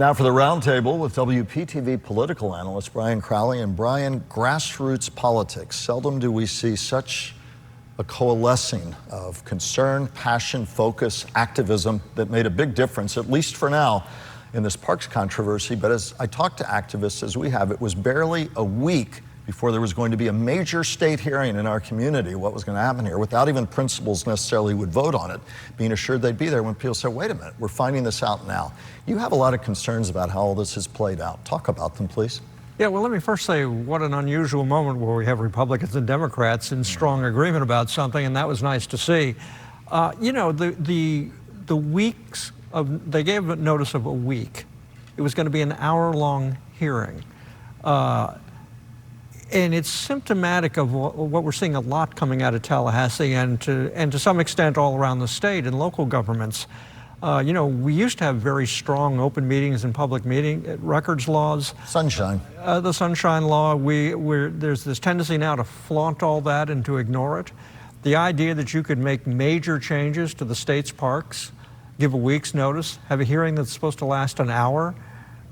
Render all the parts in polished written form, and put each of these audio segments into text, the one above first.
Now for the roundtable with WPTV political analyst Brian Crowley. And Brian, grassroots politics. Seldom do we see such a coalescing of concern, passion, focus, activism that made a big difference, at least for now, in this parks controversy. But as I talked to activists, as we have, it was barely a week before there was going to be a major state hearing in our community, what was going to happen here, without even principals necessarily would vote on it, being assured they'd be there when people said, wait a minute, we're finding this out now. You have a lot of concerns about how all this has played out. Talk about them, please. Yeah, well, let me first say what an unusual moment where we have Republicans and Democrats in strong agreement about something, and that was nice to see. You know, the weeks of, they gave a notice of a week. It was going to be an hour-long hearing. And it's symptomatic of what we're seeing a lot coming out of Tallahassee and to some extent all around the state and local governments. You know, we used to have very strong open meetings and public meeting records laws. Sunshine. The Sunshine Law. There's this tendency now to flaunt all that and to ignore it. The idea that you could make major changes to the state's parks, give a week's notice, have a hearing that's supposed to last an hour,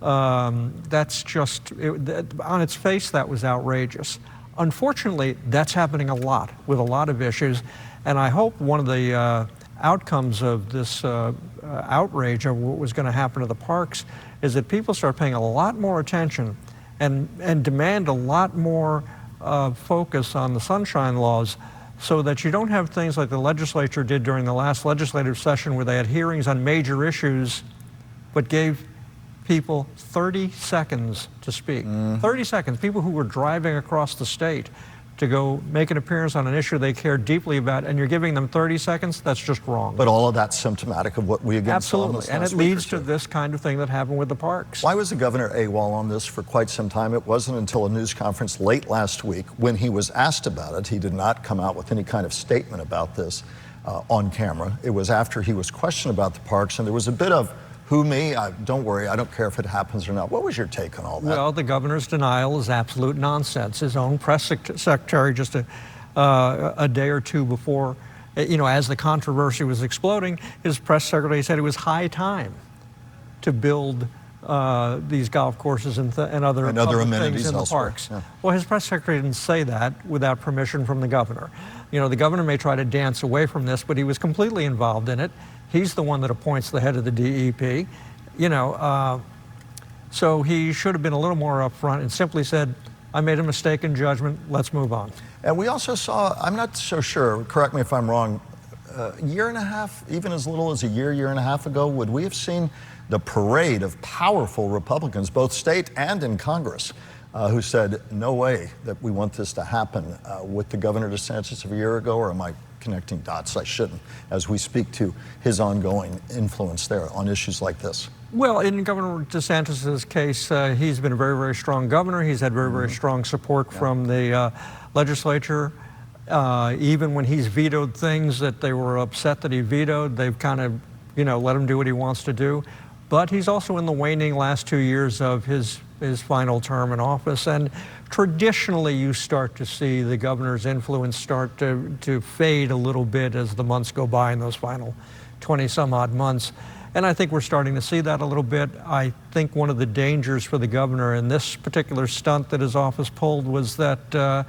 that's just, on its face, that was outrageous. Unfortunately, that's happening a lot with a lot of issues, and I hope one of the outcomes of this outrage of what was going to happen to the parks is that people start paying a lot more attention and demand a lot more focus on the sunshine laws, so that you don't have things like the legislature did during the last legislative session where they had hearings on major issues but gave people 30 seconds to speak. 30 seconds. People who were driving across the state to go make an appearance on an issue they care deeply about, and you're giving them 30 seconds, that's just wrong. But all of that's symptomatic of what we again saw in this last week. Absolutely, and it leads to this kind of thing that happened with the parks. Why was the governor AWOL on this for quite some time? It wasn't until a news conference late last week when he was asked about it. He did not come out with any kind of statement about this on camera. It was after he was questioned about the parks, and there was a bit of, who me? Don't worry, I don't care if it happens or not. What was your take on all that? Well, the governor's denial is absolute nonsense. His own press secretary just a day or two before, you know, as the controversy was exploding, his press secretary said it was high time to build these golf courses and other amenities in the parks. Yeah. Well, his press secretary didn't say that without permission from the governor. You know, the governor may try to dance away from this, but he was completely involved in it. He's the one that appoints the head of the DEP, you know, so he should have been a little more upfront and simply said, I made a mistake in judgment, let's move on. And we also saw, I'm not so sure, correct me if I'm wrong, a year and a half, even as little as a year and a half ago, would we have seen the parade of powerful Republicans, both state and in Congress, who said, no way that we want this to happen with the Governor DeSantis of a year ago, or am I connecting dots? I shouldn't, as we speak to his ongoing influence there on issues like this. Well, in Governor DeSantis' case, he's been a very, very strong governor. He's had very, very strong support from the legislature. Even when he's vetoed things that they were upset that he vetoed, they've kind of, you know, let him do what he wants to do. But he's also in the waning last 2 years of his final term in office, and traditionally you start to see the governor's influence start to fade a little bit as the months go by in those final 20-some-odd months. And I think we're starting to see that a little bit. I think one of the dangers for the governor in this particular stunt that his office pulled was that,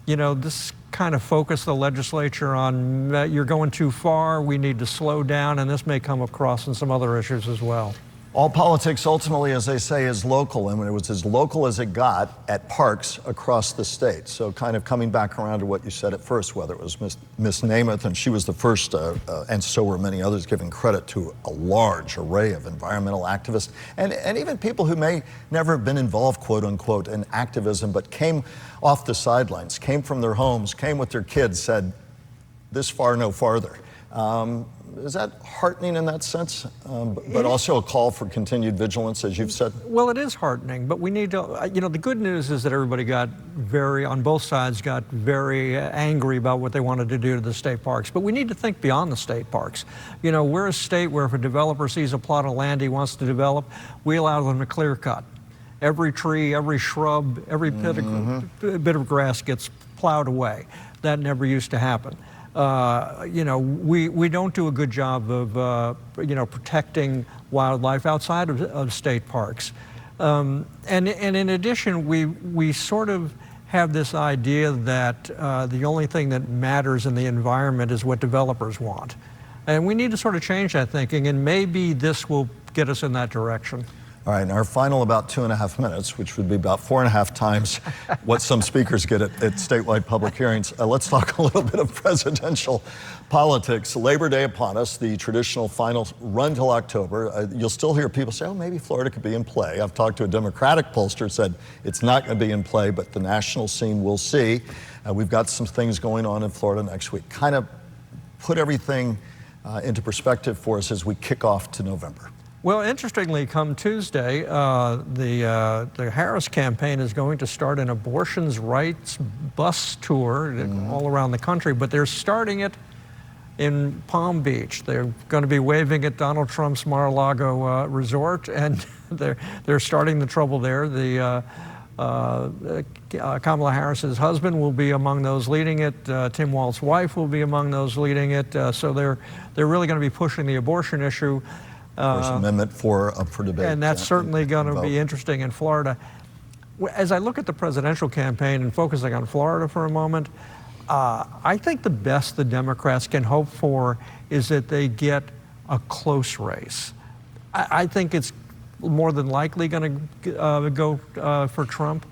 you know, this kind of focused the legislature on, you're going too far, we need to slow down, and this may come across in some other issues as well. All politics ultimately, as they say, is local, and it was as local as it got at parks across the state. So kind of coming back around to what you said at first, whether it was Miss Namath, and she was the first, and so were many others, giving credit to a large array of environmental activists, and even people who may never have been involved, quote unquote, in activism, but came off the sidelines, came from their homes, came with their kids, said, this far, no farther. Is that heartening in that sense, but also a call for continued vigilance, as you've said? Well, it is heartening, but we need to, you know, the good news is that everybody on both sides got very angry about what they wanted to do to the state parks. But we need to think beyond the state parks. You know, we're a state where if a developer sees a plot of land he wants to develop, we allow them to clear cut. Every tree, every shrub, every bit of grass gets plowed away. That never used to happen. You know, we don't do a good job of, you know, protecting wildlife outside of state parks. And in addition, we sort of have this idea that the only thing that matters in the environment is what developers want. And we need to sort of change that thinking, and maybe this will get us in that direction. All right, in our final about 2.5 minutes, which would be about 4.5 times what some speakers get at statewide public hearings, let's talk a little bit of presidential politics. Labor Day upon us, the traditional final run till October. You'll still hear people say, oh, maybe Florida could be in play. I've talked to a Democratic pollster, said it's not going to be in play, but the national scene we'll see. We've got some things going on in Florida next week. Kind of put everything into perspective for us as we kick off to November. Well, interestingly, come Tuesday, the Harris campaign is going to start an abortions rights bus tour all around the country, but they're starting it in Palm Beach. They're going to be waving at Donald Trump's Mar-a-Lago resort, and they're starting the trouble there. Kamala Harris's husband will be among those leading it. Tim Walz's wife will be among those leading it. So they're really going to be pushing the abortion issue. First Amendment for debate. And that's certainly going to be interesting in Florida. As I look at the presidential campaign and focusing on Florida for a moment, I think the best the Democrats can hope for is that they get a close race. I think it's more than likely going to go for Trump.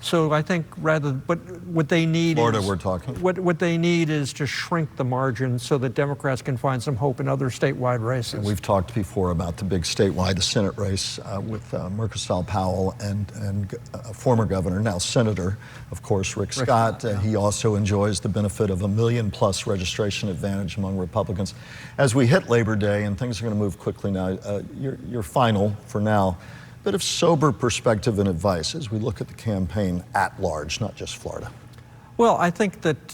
So I think but what they need Florida, we're talking. What they need is to shrink the margin so that Democrats can find some hope in other statewide races. And we've talked before about the big statewide, the Senate race with Murkowski Powell and former governor, now Senator, of course, Rick Scott. Yeah. He also enjoys the benefit of a million-plus registration advantage among Republicans. As we hit Labor Day, and things are going to move quickly now, your final for now. Bit of sober perspective and advice as we look at the campaign at large, not just Florida. Well, I think that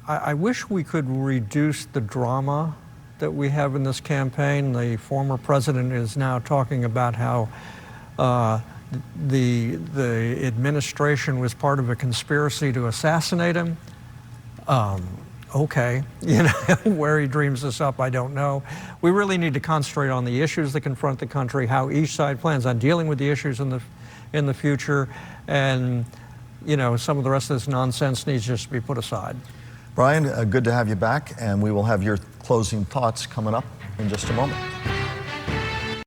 I wish we could reduce the drama that we have in this campaign. The former president is now talking about how the administration was part of a conspiracy to assassinate him. Okay, where he dreams this up, I don't know. We really need to concentrate on the issues that confront the country, how each side plans on dealing with the issues in the future, and some of the rest of this nonsense needs just to be put aside. Brian, good to have you back, and we will have your closing thoughts coming up in just a moment.